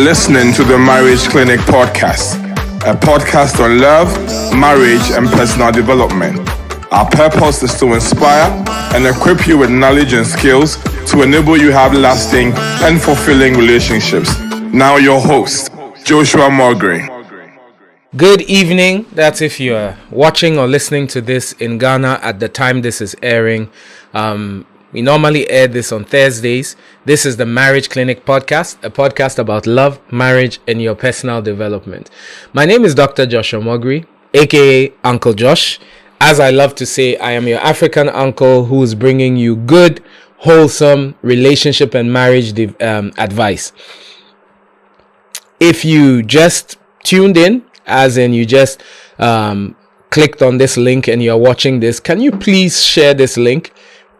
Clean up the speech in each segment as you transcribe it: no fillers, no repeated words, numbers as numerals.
listening to the Marriage Clinic podcast, a podcast on love, marriage, and personal development. Our purpose is to inspire and equip you with knowledge and skills to enable you to have lasting and fulfilling relationships. Now your host, Joshua Mulgrew. Good evening. That's if you're watching or listening to this in Ghana at the time this is airing. We normally air this on Thursdays. This is the Marriage Clinic podcast, a podcast about love, marriage, and your personal development. My name is Dr. Joshua Mulgrew, aka Uncle Josh. As I love to say, I am your African uncle who is bringing you good, wholesome relationship and marriage advice. If you just tuned in, as in you just clicked on this link and you're watching this, can you please share this link?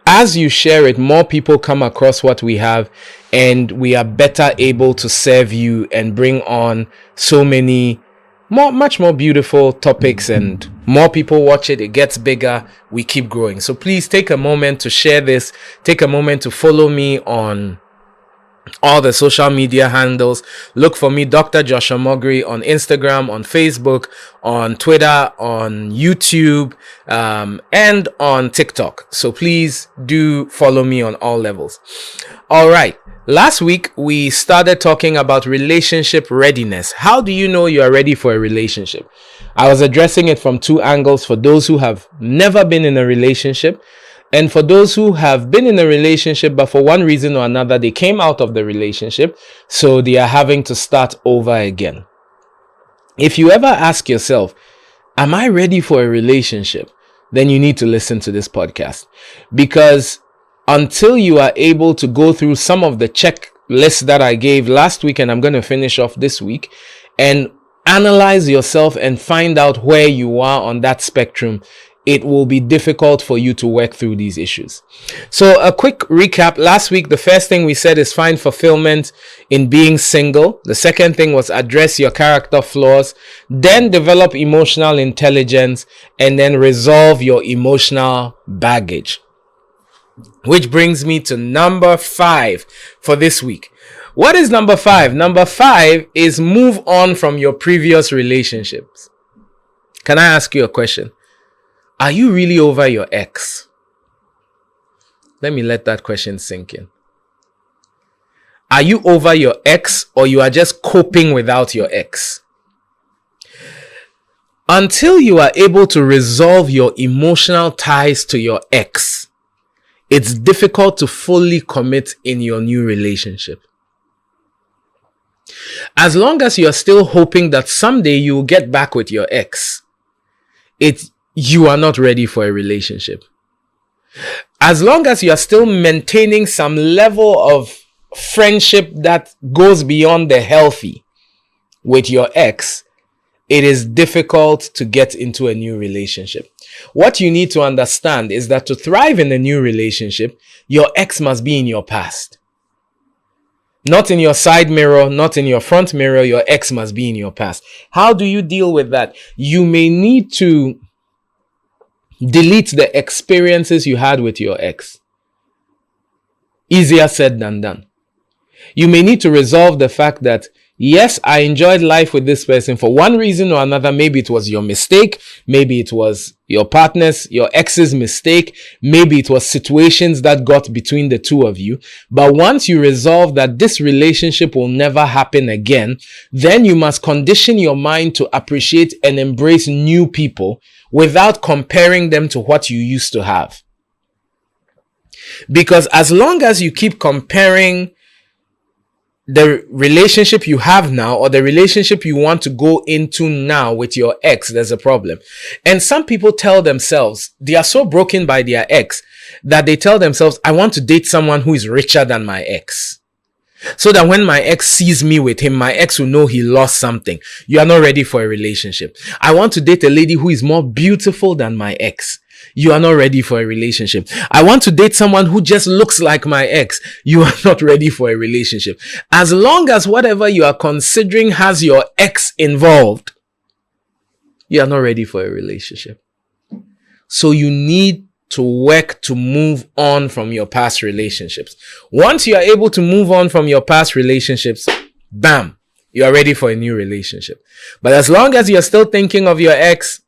As you share it, more people come across what we have, and we are better able to serve you and bring on so many much more beautiful topics, and more people watch it, it gets bigger, we keep growing. So please take a moment to share this, take a moment to follow me on all the social media handles. Look for me, Dr. Joshua Mulgrew, on Instagram, on Facebook, on Twitter, on YouTube, and on TikTok. So please do follow me on all levels. All right. Last week, we started talking about relationship readiness. How do you know you are ready for a relationship? I was addressing it from two angles: for those who have never been in a relationship, and for those who have been in a relationship, but for one reason or another, they came out of the relationship, so they are having to start over again. If you ever ask yourself, am I ready for a relationship? Then you need to listen to this podcast. Because until you are able to go through some of the checklists that I gave last week, and I'm going to finish off this week, and analyze yourself and find out where you are on that spectrum, it will be difficult for you to work through these issues. So a quick recap. Last week, the first thing we said is find fulfillment in being single. The second thing was address your character flaws, then develop emotional intelligence, and then resolve your emotional baggage. Which brings me to number 5 for this week. What is number 5? Number 5 is move on from your previous relationships. Can I ask you a question? Are you really over your ex? Let me let that question sink in. Are you over your ex, or you are just coping without your ex? Until you are able to resolve your emotional ties to your ex, it's difficult to fully commit in your new relationship. As long as you're still hoping that someday you will get back with your ex, you are not ready for a relationship. As long as you are still maintaining some level of friendship that goes beyond the healthy with your ex, it is difficult to get into a new relationship. What you need to understand is that to thrive in a new relationship, your ex must be in your past. Not in your side mirror, not in your front mirror. Your ex must be in your past. How do you deal with that? You may need to delete the experiences you had with your ex. Easier said than done. You may need to resolve the fact that, yes, I enjoyed life with this person for one reason or another. Maybe it was your mistake. Maybe it was your ex's mistake. Maybe it was situations that got between the two of you. But once you resolve that this relationship will never happen again, then you must condition your mind to appreciate and embrace new people without comparing them to what you used to have. Because as long as you keep comparing the relationship you have now or the relationship you want to go into now with your ex, there's a problem. And some people tell themselves, they are so broken by their ex that they tell themselves, I want to date someone who is richer than my ex, so that when my ex sees me with him, my ex will know he lost something. You are not ready for a relationship. I want to date a lady who is more beautiful than my ex. You are not ready for a relationship. I want to date someone who just looks like my ex. You are not ready for a relationship. As long as whatever you are considering has your ex involved, you are not ready for a relationship. So you need to work to move on from your past relationships. Once you are able to move on from your past relationships, bam, You are ready for a new relationship. But as long as you're still thinking of your ex,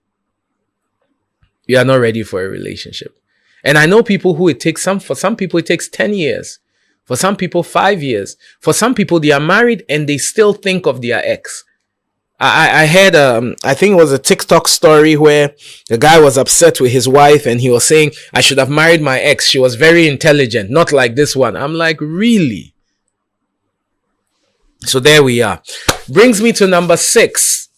you are not ready for a relationship. And I know people who for some people it takes 10 years. For some people, 5 years. For some people, they are married and they still think of their ex. I heard, I think it was a TikTok story where the guy was upset with his wife and he was saying, I should have married my ex. She was very intelligent, not like this one. I'm like, really? So there we are. Brings me to number 6.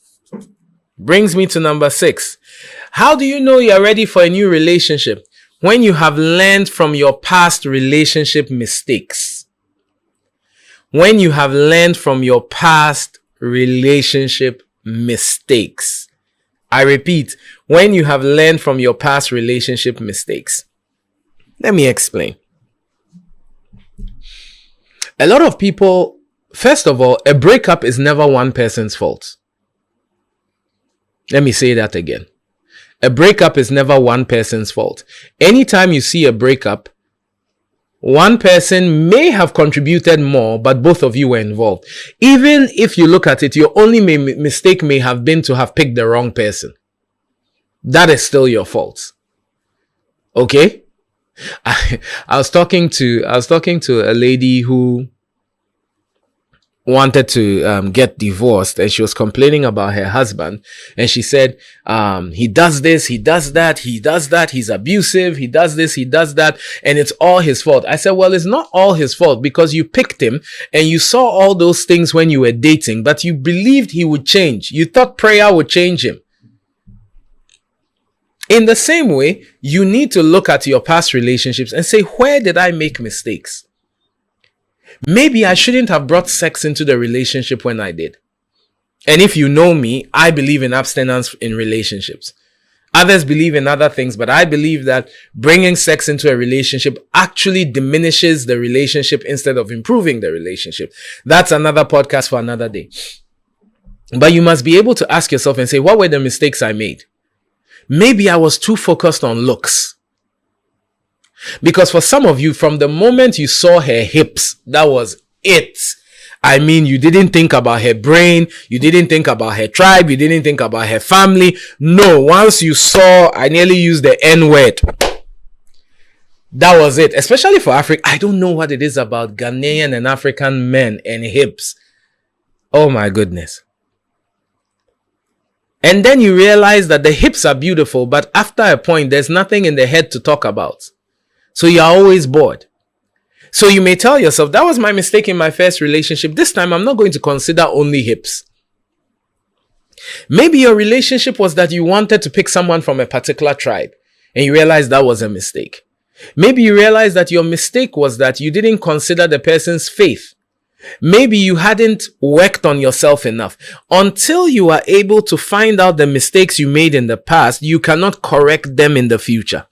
How do you know you're ready for a new relationship? When you have learned from your past relationship mistakes. When you have learned from your past relationship mistakes. I repeat, when you have learned from your past relationship mistakes. Let me explain. A lot of people, first of all, a breakup is never one person's fault. Let me say that again. A breakup is never one person's fault. Anytime you see a breakup, one person may have contributed more, but both of you were involved. Even if you look at it, your only mistake may have been to have picked the wrong person. That is still your fault. Okay? I was talking to a lady who wanted to get divorced, and she was complaining about her husband, and she said he does this, he does that, he's abusive, he does this, he does that, and it's all his fault. I said, well, it's not all his fault, because you picked him and you saw all those things when you were dating, but you believed he would change. You thought prayer would change him. In the same way, you need to look at your past relationships and say, where did I make mistakes? Maybe I shouldn't have brought sex into the relationship when I did. And if you know me, I believe in abstinence in relationships. Others believe in other things, but I believe that bringing sex into a relationship actually diminishes the relationship instead of improving the relationship. That's another podcast for another day. But you must be able to ask yourself and say, what were the mistakes I made? Maybe I was too focused on looks. Because for some of you, from the moment you saw her hips, that was it. I mean, you didn't think about her brain. You didn't think about her tribe. You didn't think about her family. No, once you saw, I nearly used the N word. That was it. Especially for Africa. I don't know what it is about Ghanaian and African men and hips. Oh my goodness. And then you realize that the hips are beautiful, but after a point, there's nothing in the head to talk about. So you're always bored. So you may tell yourself, that was my mistake in my first relationship. This time, I'm not going to consider only hips. Maybe your relationship was that you wanted to pick someone from a particular tribe, and you realized that was a mistake. Maybe you realized that your mistake was that you didn't consider the person's faith. Maybe you hadn't worked on yourself enough. Until you are able to find out the mistakes you made in the past, you cannot correct them in the future.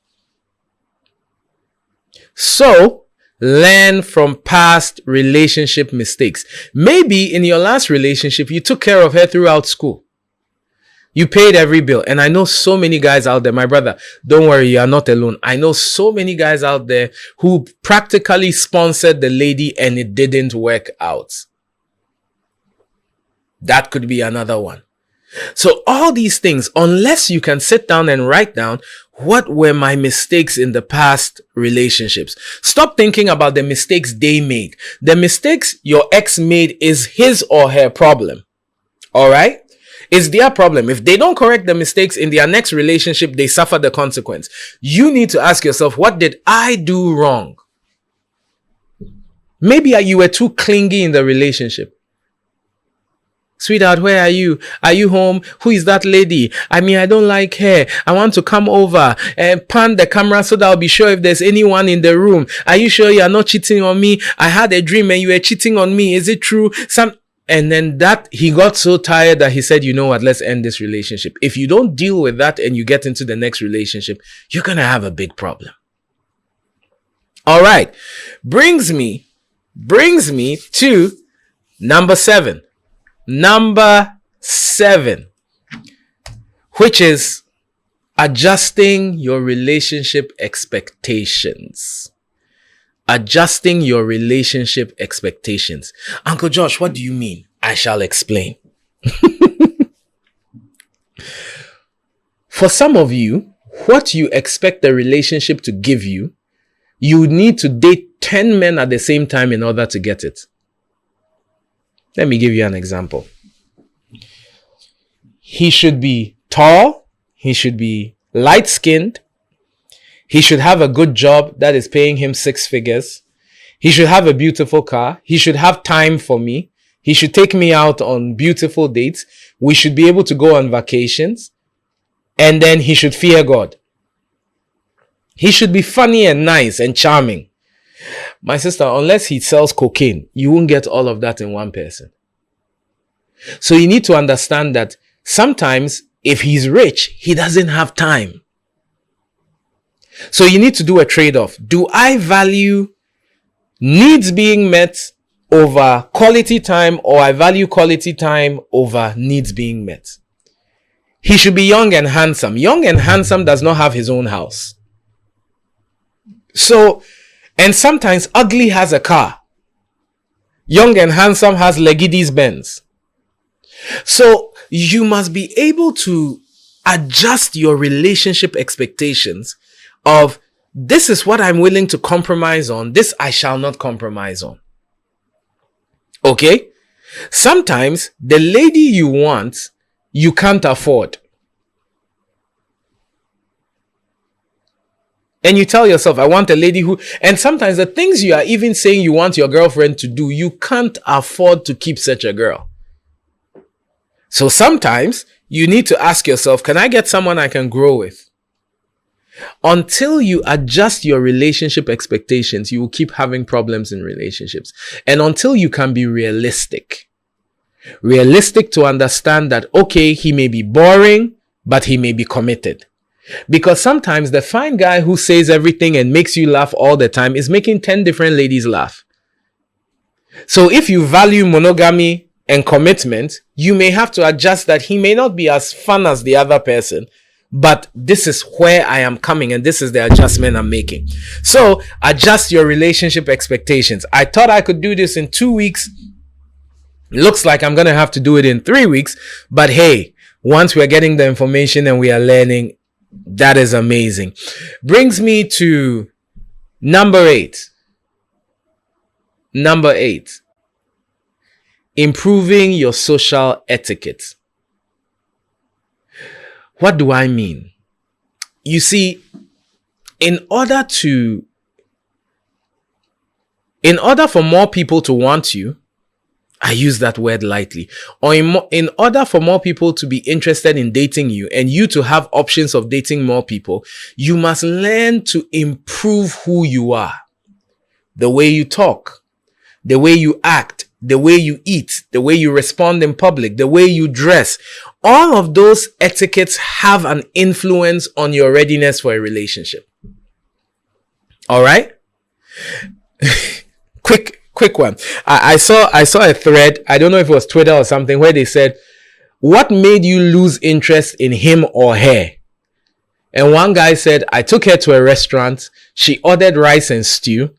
So, learn from past relationship mistakes. Maybe in your last relationship, you took care of her throughout school. You paid every bill. And I know so many guys out there, my brother, don't worry, you are not alone. I know so many guys out there who practically sponsored the lady and it didn't work out. That could be another one. So all these things, unless you can sit down and write down, what were my mistakes in the past relationships? Stop thinking about the mistakes they made. The mistakes your ex made is his or her problem. All right? It's their problem. If they don't correct the mistakes in their next relationship, they suffer the consequence. You need to ask yourself, what did I do wrong? Maybe you were too clingy in the relationship. Sweetheart, where are you? Are you home? Who is that lady? I mean, I don't like her. I want to come over and pan the camera so that I'll be sure if there's anyone in the room. Are you sure you are not cheating on me? I had a dream and you were cheating on me. Is it true? And then he got so tired that he said, you know what, let's end this relationship. If you don't deal with that and you get into the next relationship, you're going to have a big problem. All right. Brings me to number 7. Number 7, which is adjusting your relationship expectations. Adjusting your relationship expectations. Uncle Josh, what do you mean? I shall explain. For some of you, what you expect a relationship to give you, you need to date 10 men at the same time in order to get it. Let me give you an example. He should be tall. He should be light-skinned. He should have a good job that is paying him 6 figures. He should have a beautiful car. He should have time for me. He should take me out on beautiful dates. We should be able to go on vacations. And then he should fear God. He should be funny and nice and charming. My sister, unless he sells cocaine, you won't get all of that in one person. So you need to understand that sometimes if he's rich, he doesn't have time. So you need to do a trade-off. Do I value needs being met over quality time, or I value quality time over needs being met? He should be young and handsome. Young and handsome does not have his own house. So, and sometimes ugly has a car. Young and handsome has Legidi's Benz. So you must be able to adjust your relationship expectations of, this is what I'm willing to compromise on. This I shall not compromise on. Okay? Sometimes the lady you want, you can't afford. And you tell yourself, I want a lady who, and sometimes the things you are even saying you want your girlfriend to do, you can't afford to keep such a girl. So sometimes you need to ask yourself, can I get someone I can grow with? Until you adjust your relationship expectations, you will keep having problems in relationships. And until you can be realistic to understand that, okay, he may be boring, but he may be committed. Because sometimes the fine guy who says everything and makes you laugh all the time is making 10 different ladies laugh. So if you value monogamy and commitment, you may have to adjust that he may not be as fun as the other person, but this is where I am coming and this is the adjustment I'm making. So adjust your relationship expectations. I thought I could do this in 2 weeks. Looks like I'm going to have to do it in 3 weeks. But hey, once we're getting the information and we are learning, that is amazing. Brings me to number 8. Number 8. Improving your social etiquette. What do I mean? You see, in order for more people to want you, I use that word lightly, or in order for more people to be interested in dating you and you to have options of dating more people, you must learn to improve who you are. The way you talk, the way you act, the way you eat, the way you respond in public, the way you dress. All of those etiquettes have an influence on your readiness for a relationship. All right? Quick one. I saw a thread. I don't know if it was Twitter or something, where they said, what made you lose interest in him or her? And one guy said, I took her to a restaurant. She ordered rice and stew,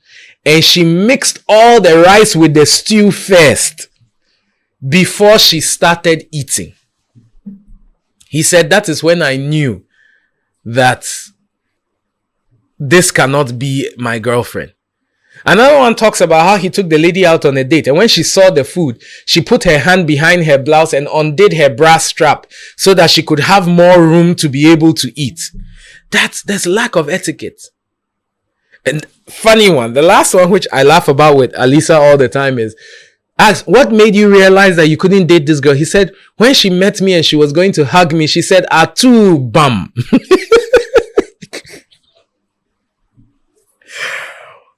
and she mixed all the rice with the stew first before she started eating. He said, that is when I knew that this cannot be my girlfriend. Another one talks about how he took the lady out on a date, and when she saw the food, she put her hand behind her blouse and undid her bra strap so that she could have more room to be able to eat. There's lack of etiquette. And funny one, the last one, which I laugh about with Alisa all the time, is, ask, what made you realize that you couldn't date this girl? He said, when she met me and she was going to hug me, she said, "Atu bum."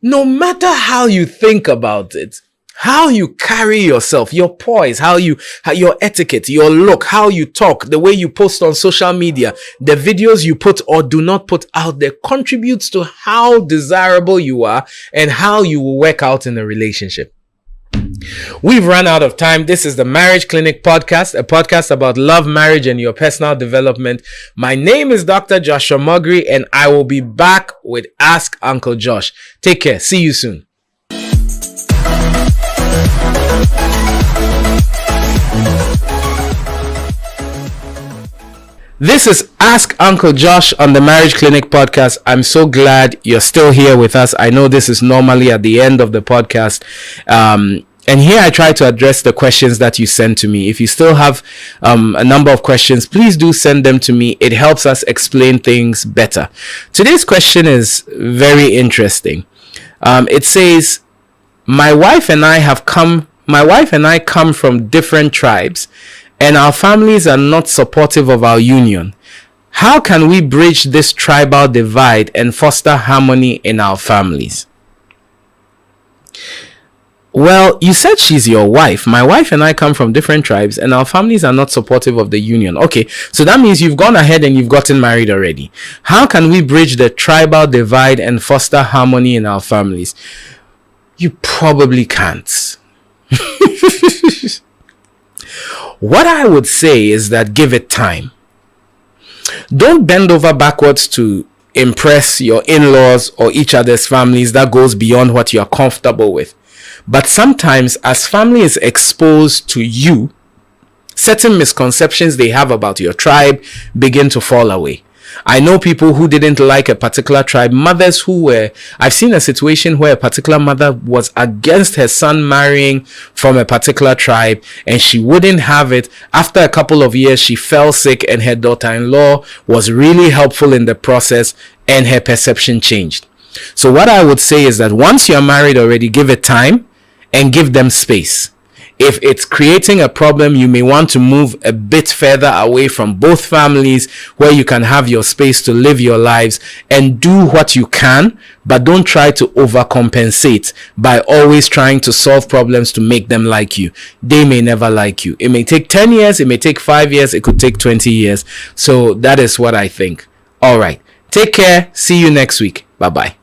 No matter how you think about it, how you carry yourself, your poise, your etiquette, your look, how you talk, the way you post on social media, the videos you put or do not put out there contributes to how desirable you are and how you will work out in a relationship. We've run out of time. This is the Marriage Clinic podcast, a podcast about love, marriage, and your personal development. My name is Dr. Joshua Mugri, and I will be back with Ask Uncle Josh. Take care. See you soon. This is Ask Uncle Josh on the Marriage Clinic podcast. I'm so glad you're still here with us. I know this is normally at the end of the podcast. And here I try to address the questions that you send to me. If you still have a number of questions, please do send them to me. It helps us explain things better. Today's question is very interesting. It says, my wife and I come from different tribes, and our families are not supportive of our union. How can we bridge this tribal divide and foster harmony in our families? Well, you said she's your wife. My wife and I come from different tribes, and our families are not supportive of the union. Okay, so that means you've gone ahead and you've gotten married already. How can we bridge the tribal divide and foster harmony in our families? You probably can't. What I would say is that give it time. Don't bend over backwards to impress your in-laws or each other's families. That goes beyond what you're comfortable with. But sometimes, as family is exposed to you, certain misconceptions they have about your tribe begin to fall away. I know people who didn't like a particular tribe, mothers I've seen a situation where a particular mother was against her son marrying from a particular tribe, and she wouldn't have it. After a couple of years, she fell sick, and her daughter-in-law was really helpful in the process, and her perception changed. So what I would say is that once you're married already, give it time and give them space. If it's creating a problem, you may want to move a bit further away from both families where you can have your space to live your lives and do what you can, but don't try to overcompensate by always trying to solve problems to make them like you. They may never like you. It may take 10 years, it may take 5 years, it could take 20 years. So that is what I think. All right. Take care. See you next week. Bye-bye.